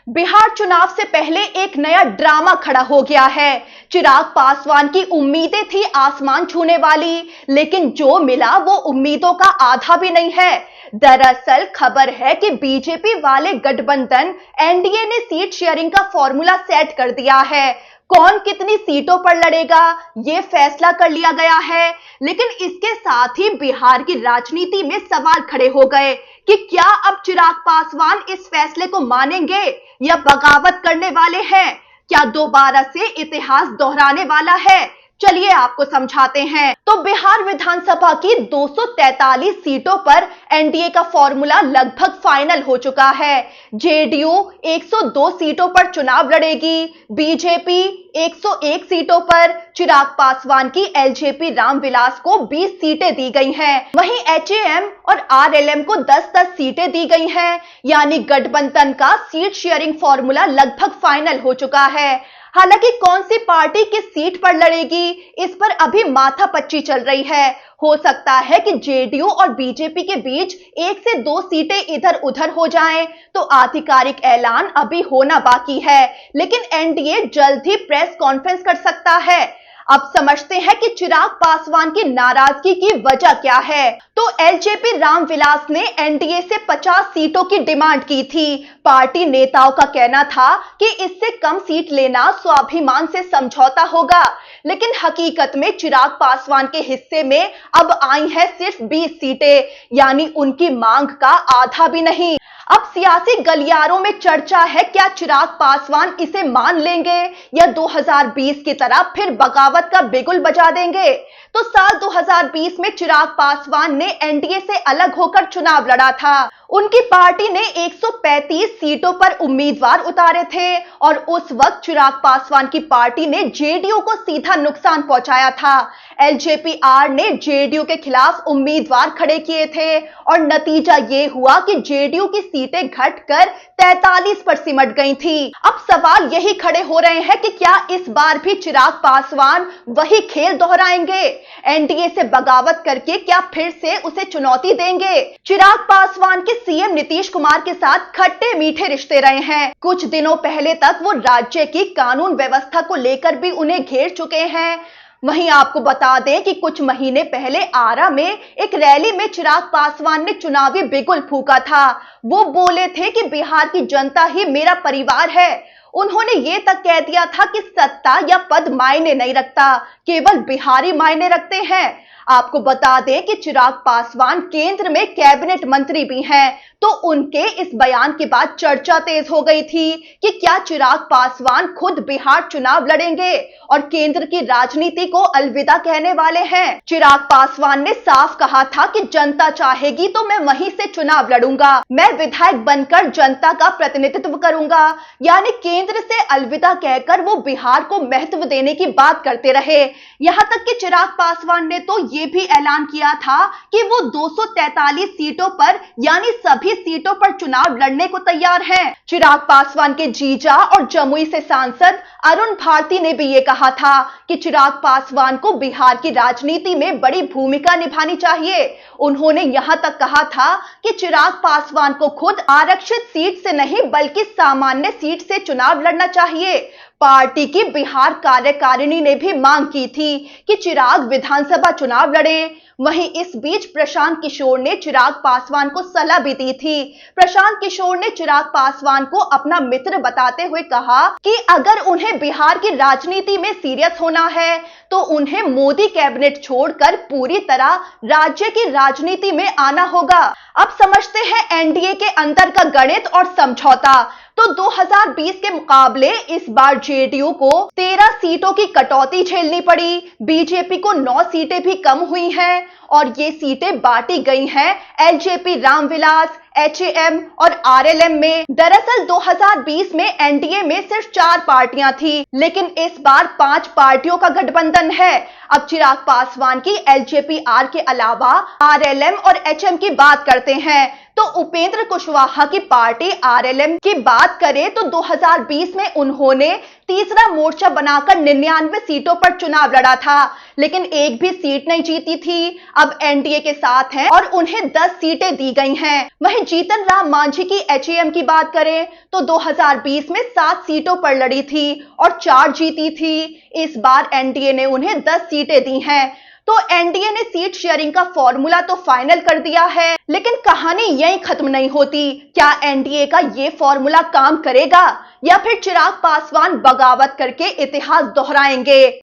बिहार चुनाव से पहले एक नया ड्रामा खड़ा हो गया है। चिराग पासवान की उम्मीदें थी आसमान छूने वाली, लेकिन जो मिला वो उम्मीदों का आधा भी नहीं है। दरअसल खबर है कि बीजेपी वाले गठबंधन एनडीए ने सीट शेयरिंग का फॉर्मूला सेट कर दिया है। कौन कितनी सीटों पर लड़ेगा ये फैसला कर लिया गया है, लेकिन इसके साथ ही बिहार की राजनीति में सवाल खड़े हो गए कि क्या अब चिराग पासवान इस फैसले को मानेंगे या बगावत करने वाले हैं। क्या दोबारा से इतिहास दोहराने वाला है? चलिए आपको समझाते हैं। तो बिहार विधानसभा की 243 सीटों पर एनडीए का फॉर्मूला लगभग फाइनल हो चुका है। जेडीयू 102 सीटों पर चुनाव लड़ेगी, बीजेपी 101 सीटों पर, चिराग पासवान की एलजेपी रामविलास को 20 सीटें दी गई हैं। वहीं एचएएम और आरएलएम को 10-10 सीटें दी गई हैं। यानी गठबंधन का सीट शेयरिंग फॉर्मूला लगभग फाइनल हो चुका है। हालांकि कौन सी पार्टी किस सीट पर लड़ेगी इस पर अभी माथापच्ची चल रही है। हो सकता है कि जेडीयू और बीजेपी के बीच 1 से 2 सीटें इधर उधर हो जाएं, तो आधिकारिक ऐलान अभी होना बाकी है। लेकिन एनडीए जल्द ही प्रेस कॉन्फ्रेंस कर सकता है। अब समझते हैं कि चिराग पासवान की नाराजगी की वजह क्या है। तो एलजेपी रामविलास ने एनडीए से 50 सीटों की डिमांड की थी। पार्टी नेताओं का कहना था कि इससे कम सीट लेना स्वाभिमान से समझौता होगा, लेकिन हकीकत में चिराग पासवान के हिस्से में अब आई है सिर्फ 20 सीटें, यानी उनकी मांग का आधा भी नहीं। अब सियासी गलियारों में चर्चा है, क्या चिराग पासवान इसे मान लेंगे या 2020 की तरह फिर बगावत का बिगुल बजा देंगे। तो साल 2020 में चिराग पासवान ने एनडीए से अलग होकर चुनाव लड़ा था। उनकी पार्टी ने 135 सीटों पर उम्मीदवार उतारे थे और उस वक्त चिराग पासवान की पार्टी ने जेडीयू को सीधा नुकसान पहुंचाया था। एलजेपी-आर ने जेडीयू के खिलाफ उम्मीदवार खड़े किए थे और नतीजा ये हुआ कि जेडीयू की सीटें घटकर 43 पर सिमट गई थी। अब सवाल यही खड़े हो रहे हैं कि क्या इस बार भी चिराग पासवान वही खेल दोहराएंगे। एनडीए से बगावत करके क्या फिर से उसे चुनौती देंगे। चिराग पासवान के सीएम नीतीश कुमार के साथ खट्टे मीठे रिश्ते रहे हैं। कुछ दिनों पहले तक वो राज्य की कानून व्यवस्था को लेकर भी उन्हें घेर चुके हैं। वहीं आपको बता दें कि कुछ महीने पहले आरा में एक रैली में चिराग पासवान ने चुनावी बिगुल फूंका था। वो बोले थे कि बिहार की जनता ही मेरा परिवार है। उन्होंने ये तक कह दिया था कि सत्ता या पद मायने नहीं रखता, केवल बिहारी मायने रखते हैं। आपको बता दें कि चिराग पासवान केंद्र में कैबिनेट मंत्री भी हैं, तो उनके इस बयान के बाद चर्चा तेज हो गई थी कि क्या चिराग पासवान खुद बिहार चुनाव लड़ेंगे और केंद्र की राजनीति को अलविदा कहने वाले हैं। चिराग पासवान ने साफ कहा था कि जनता चाहेगी तो मैं वहीं से चुनाव लड़ूंगा, मैं विधायक बनकर जनता का प्रतिनिधित्व करूंगा। यानी केंद्र से अलविदा कहकर वो बिहार को महत्व देने की बात करते रहे। यहां तक कि चिराग पासवान ने तो ये भी ऐलान किया था कि वो 243 सीटों पर यानी सभी सीटों पर चुनाव लड़ने को तैयार हैं। चिराग पासवान के जीजा और जमुई से सांसद अरुण भारती ने भी ये कहा था कि चिराग पासवान को बिहार की राजनीति में बड़ी भूमिका निभानी चाहिए। उन्होंने यहां तक कहा था कि चिराग पासवान को खुद आरक्षित सीट से नहीं बल्कि सामान्य सीट से चुनाव लड़ना चाहिए। पार्टी की बिहार कार्यकारिणी ने भी मांग की थी कि चिराग विधानसभा चुनाव लड़े। वहीं इस बीच प्रशांत किशोर ने चिराग पासवान को सलाह भी दी थी। प्रशांत किशोर ने चिराग पासवान को अपना मित्र बताते हुए कहा कि अगर उन्हें बिहार की राजनीति में सीरियस होना है तो उन्हें मोदी कैबिनेट छोड़कर पूरी तरह राज्य की राजनीति में आना होगा। अब समझते हैं एनडीए के अंदर का गणित और समझौता। तो 2020 के मुकाबले इस बार जेडीयू को 13 सीटों की कटौती झेलनी पड़ी। बीजेपी को 9 सीटें भी कम हुई हैं और ये सीटें बांटी गई हैं एलजेपी रामविलास, एचएएम और आरएलएम में। दरअसल 2020 में एनडीए में सिर्फ 4 पार्टियां थी, लेकिन इस बार 5 पार्टियों का गठबंधन है। अब चिराग पासवान की एलजेपी-आर के अलावा आरएलएम और एचएम की बात करते हैं तो उपेंद्र कुशवाहा की पार्टी आरएलएम की बात करें तो 2020 में उन्होंने तीसरा मोर्चा बनाकर 99 सीटों पर चुनाव लड़ा था, लेकिन एक भी सीट नहीं जीती थी। अब एनडीए के साथ हैं और उन्हें 10 सीटें दी गई हैं। वहीं जीतन राम मांझी की एचएएम की बात करें तो 2020 में 7 सीटों पर लड़ी थी और 4 जीती थी। इस बार एनडीए ने उन्हें 10 सीटें दी हैं। तो एनडीए ने सीट शेयरिंग का फॉर्मूला तो फाइनल कर दिया है, लेकिन कहानी यहीं खत्म नहीं होती। क्या एनडीए का ये फॉर्मूला काम करेगा या फिर चिराग पासवान बगावत करके इतिहास दोहराएंगे?